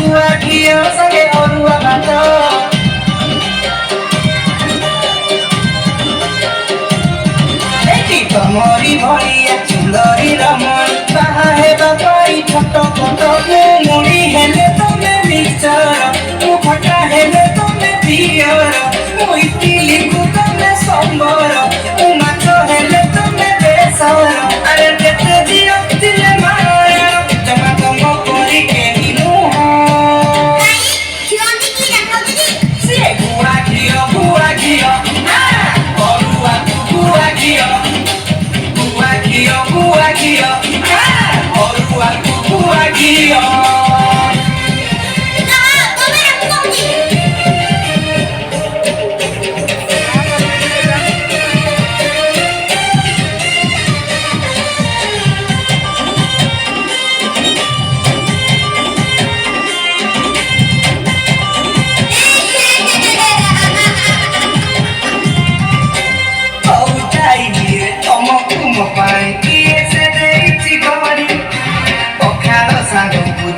गुआ घियो संगे अरुआ भात देखी तमरी भरिया चुलरी रमण बाहा हेबा पाई छोट छोट मुड़ी हेले तमे मिक्सर मु खटा हेले तमे पियर मु इडली को तमे सांबर मु माछ हेले तमे बेसर अरे केते दियो दिले माया जमा तम करी के हिनु से गुआ घियो अरुआ गुआ घियो गुआ घियो अरुआ गुआ घियो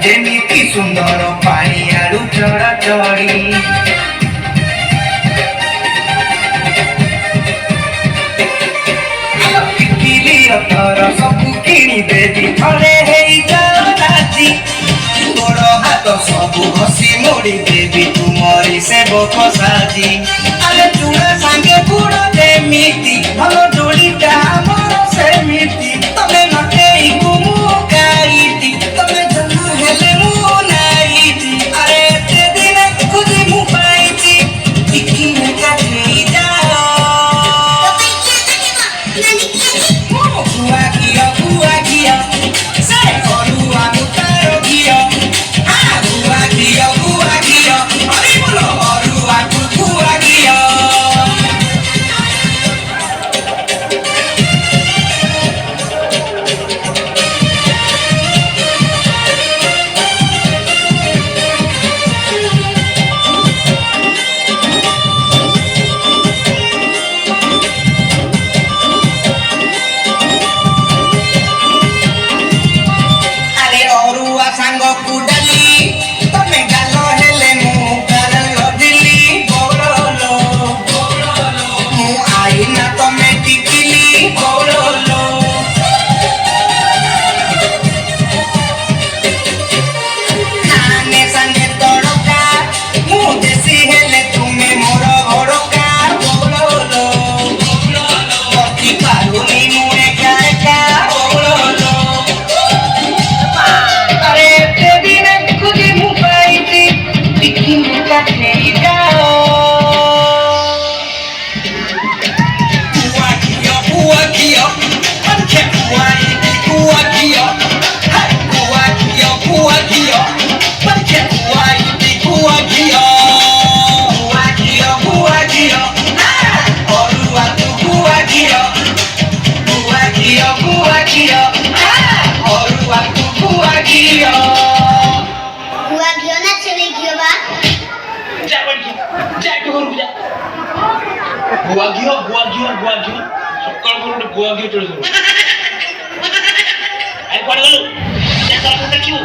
जेमिति सुंदर पानी आलू चढ़ा चढ़ी सबू किणी देवी थरे राजी गोड़ हाथ सबू घसी मोड़ी देवी तुमरी सेवक साजी अरे चूड़ा सांगे गुड़ जेमिति भल जोड़ीटा मोर सेमिति तमे नटेई गुमु गाईती तमे जन्म हेले मु नाईती अरे ते दिन खुदी मु पाईती टिकी में काटी जाओ गुआ घियो से अरुआ मुतारो घियो गुआ घियो अरे बोलो अरुआ गुआ घियो सांग कुडली तमे गालो हेले मु गालो दिली गौरलो मु आई ना तमे टिकिली गौरलो खाने संगे तड़का मु देसी हेले तुमे मोर घरका गौरलो पति पारुनी मु एका एका गौरलो गुआ घियो सकाळ करून गुआ घियो चढ़ आई कोड गलु देखियो